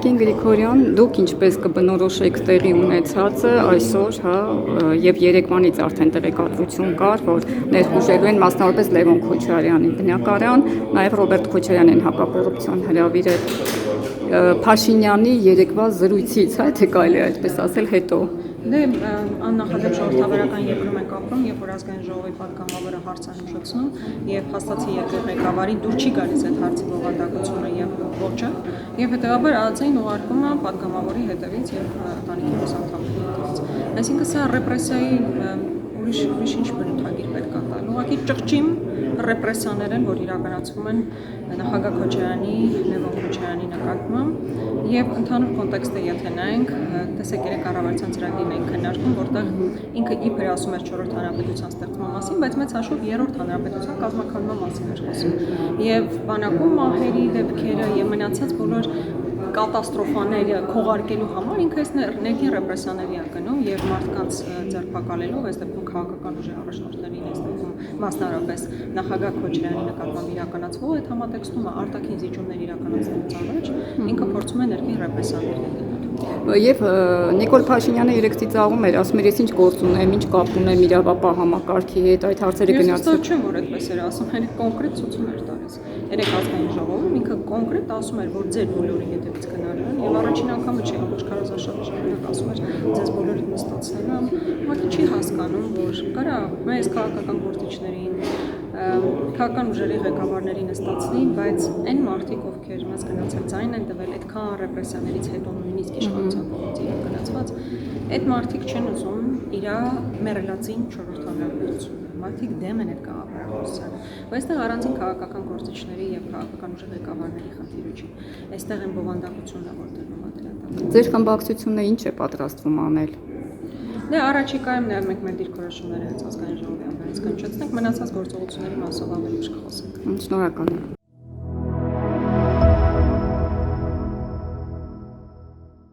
Տիկին Գրիգորյան, դուք ինչպես կբնորոշեք տեղի ունեցածը այսօր, հա, եւ երեկվանից արդեն տեղեկատվություն կար, որ ներխուժելու են մասնավորապես Լևոն Քոչարյանի բնակարան, նաեւ Ռոբերտ Քոչարյանին հակակոռուպցիոն հրավիրել Փաշինյանի երեկվա զրույցից, հա, թե կարելի է այդպես ասել, հետո։ Դե աննախադեպ ժողովրդավարական երկրում ենք ապրում, երբ որ ազգային ժողովի պատգամավորը հարց է հիշեցնում եւ հաստատի երկրի ղեկավարին դուր չի գալիս այդ հարցի բովանդակությունը եւ ոչը, եւ հետեւաբար ԱԱԾ-ին ուղարկում է պատգամավորի հետևից եւ ընտանիքի ուսանողների հետևից։ Այսինքն սա ռեպրեսիայի ուրիշ ինչ բնութագիր պետք է տալ։ Ուղղակի ճղճիմ ռեպրեսիաներ են, որ իրականացվում են նախագահ Քոչարյանի, Լևոն Քոչարյանի նկատմամբ եւ ընդհանուր կոնտեքստը եթե նայենք, տեսեք երեք կառավարության ծրագիրն ենք քննարկում, որտեղ ինքը իբր ասում էր 4-րդ հանրապետության ստեղծման մասին, բայց մեծ հաշվով 3-րդ հանրապետության կազմակերպման մասին էր խոսում։ Եվ բանակում մահերի դեպքերը եւ մնացած բոլոր կատաստրոֆաները քողարկելու համար ինքը այս ներքին ռեպրեսիաների է գնում եւ մարդկանց ձերբակալելով, այս դեպքում քաղաքական ուժի առաջնորդներին, այս դեպքում մասնարարպես նախագահ Քոչարյանի նկատմամբ իրականացվող այդ համատեքստումը արտաքին զիջումներ իրականացնելուց առաջ ինքը փորձում է ներքին ռեպրեսիաներ դնել։ Եվ Նիկոլ Փաշինյանը երեք ծիծաղում էր, ասում էր, ես ինչ գործ ունեմ, ինչ կապ ունեմ իրավապահ համակարգի հետ, այդ հարցերը գնացել։ Ես չեմ որ այդպես էր ասում, հենց կոնկրետ ցուցում էր տալիս։ Երեք ազգային ժողովում ինքը կոնկրետ ասում էր, որ ձեր բոլորի հետևից կնարան եւ առաջին անգամը չի ամբողջ քարոզարշավի ժամանակ ասում էր, ձեզ բոլորիդ նստացնելա, մարդը չի հասկանում, որ կարա մեծ քաղաքական գործիչներին, քաղաքական ուժերի ղեկավարներին նստացնի, բայց այն մարդիկ, ովքեր մեզ գնացել ձայն են տվել այդքան ռեպրեսիաներից հետո նույնիսկ իշխանության կողմից իրականացված, այդ մարդիկ չեն ուզում իր մեռելածին 4-րդ հանրապետությունը։ Մարդիկ դեմ են այդ կաղապարախոսությանը, բայց այստեղ առանցին քաղաքական գործիչների եւ քաղաքական ուժի ղեկավարների խնդիրը չի։ Այստեղ են բովանդակությունն է, որ դնում է դրան։ Ձեր խմբակցությունը ինչ է պատրաստվում անել։ Դե առաջիկայում նաև մենք մեր դիրքորոշումները հենց ազգային ժողովի ամբողջ կնչեցնենք, մնացած գործողությունների մասով ավելի ուշ կխոսենք։ Շնորհակալ եմ։